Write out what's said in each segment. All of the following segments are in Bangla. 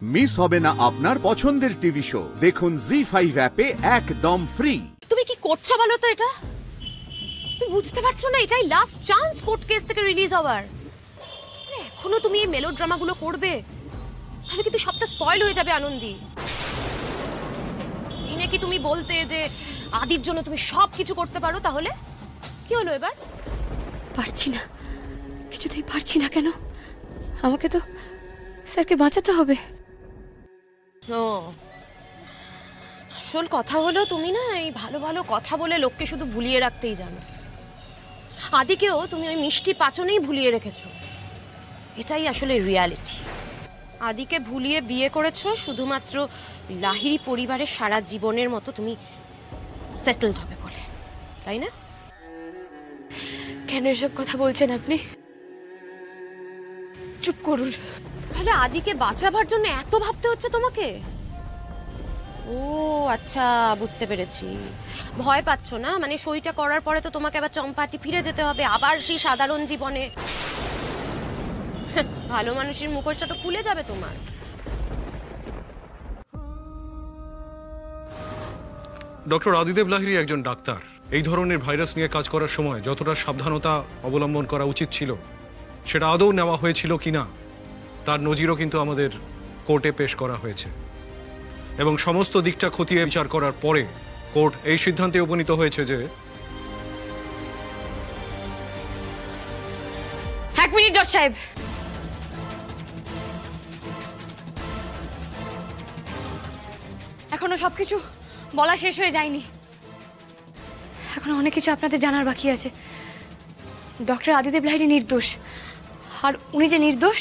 মিস হবে না আপনার পছন্দের টিভি শো। দেখুন জি5 অ্যাপে একদম ফ্রি। তুমি কি করছো বলো তো? এটা তুমি বুঝতে পারছো না? এটাই লাস্ট চান্স কোর্ট কেস থেকে রিলিজ হওয়ার। এখনো তুমি এই মেলোড্রামাগুলো করবে, তাহলে কিন্তু সবটা স্পয়েল হয়ে যাবে আনন্দী। এই নাকি তুমি বলতে যে আদির জন্য তুমি সব কিছু করতে পারো, তাহলে কি হলো এবার? পারছি না, কিছুতেই পারছি না। কেন? আমাকে তো স্যারকে বাঁচাতে হবে। ও আসল কথা হলো, তুমি না এই ভালো ভালো কথা বলে লোককে শুধু ভুলিয়ে রাখতেই জানো। আদিকেও তুমি ওই মিষ্টি পাচনেই ভুলিয়ে রেখেছো। এটাই আসলে রিয়ালিটি। আদিকে ভুলিয়ে বিয়ে করেছো শুধুমাত্র লাহিড়ী পরিবারের সারা জীবনের মতো তুমি সেটেলড হবে বলে, তাই না? কেন এসব কথা বলছেন আপনি? চুপ করুন। তাহলে আদিকে বাঁচাবার জন্য এত ভাবতে হচ্ছে তোমাকে? ও আচ্ছা, বুঝতে পেরেছি। ভয় পাচ্ছ না? মানে সইটা করার পরে তো তোমাকে আবার চম্পাটি ফিরে যেতে হবে, আবার সেই সাধারণ জীবনে। ভালো মানুষের মুখোশটা তো খুলে যাবে তোমার। ডক্টর আদিদেব লাহিড়ী একজন ডাক্তার। এই ধরনের ভাইরাস নিয়ে কাজ করার সময় যতটা সাবধানতা অবলম্বন করা উচিত ছিল, সেটা আদৌ নেওয়া হয়েছিল কিনা তার নজিরও কিন্তু আমাদের কোর্টে পেশ করা হয়েছে। এবং সমস্ত দিকটা খতিয়ে বিচার করার পরে কোর্ট এই সিদ্ধান্তে উপনীত হয়েছে যে... এক মিনিট জজ সাহেব, এখনো সবকিছু বলা শেষ হয়ে যায়নি। এখনো অনেক কিছু আপনাদের জানার বাকি আছে। ডক্টর আদিদেব লাহিড়ী নির্দোষ, আর উনি যে নির্দোষ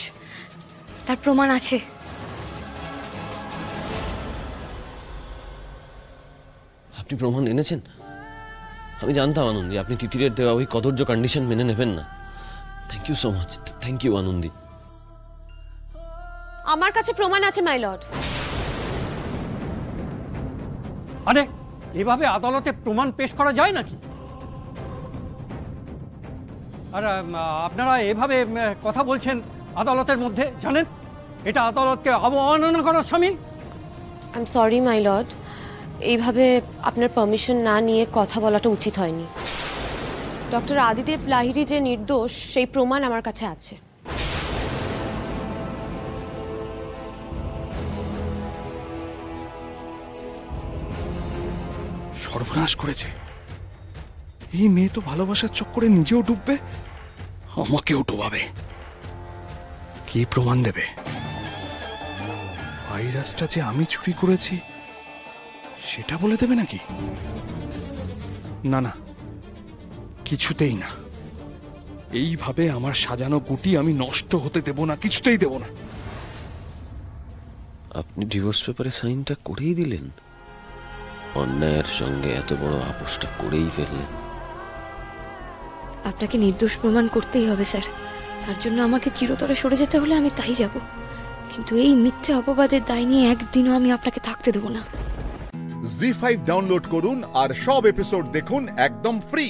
তার প্রমাণ আছে। আপনি প্রমাণ এনেছেন? আমি জানতাম আনন্দী আপনি তিতিরের দেওয়া ওই কদর্য কন্ডিশন মেনে নেবেন না। Thank you so much. Thank you Anandi. আমার কাছে প্রমাণ আছে মাই লর্ড। আরে এভাবে আদালতে প্রমাণ পেশ করা যায় নাকি? আর আপনারা এভাবে কথা বলছেন আদালতের মধ্যে, জানেন এটা আদালতকে অবমাননা করার শামিল। I am sorry my lord, এইভাবে আপনার পারমিশন না নিয়ে কথা বলাটা উচিত হয়নি। ডক্টর আদিদেব লাহিড়ী যে নির্দোষ সেই প্রমাণ আমার কাছে আছে। সর্বনাশ করেছে এই মেয়ে তো। ভালোবাসার চক্করে নিজেও ডুববে, আমাকেও ডোবাবে। কি প্রমাণ দেবে? ভাইরাসটা যে আমি চুরি করেছি সেটা বলে দেবে নাকি? না না, কিছুতেই না। এইভাবে আমার সাজানো গুটি আমি নষ্ট হতে দেব না, কিছুতেই দেব না। আপনি ডিভোর্স পেপারে সাইনটা করেই দিলেন, অন্যায়ের সঙ্গে এত বড় আপোষটা করেই ফেললেন। আপনাকে নির্দোষ প্রমাণ করতেই হবে স্যার। তার জন্য আমাকে চিরতরে সরে যেতে হলে আমি তাই যাব, কিন্তু এই মিথ্যে অপবাদের দায় নিয়ে একদিনও আমি আপনাকে থাকতে দেব না। জি5 ডাউনলোড করুন আর সব এপিসোড দেখুন একদম ফ্রি।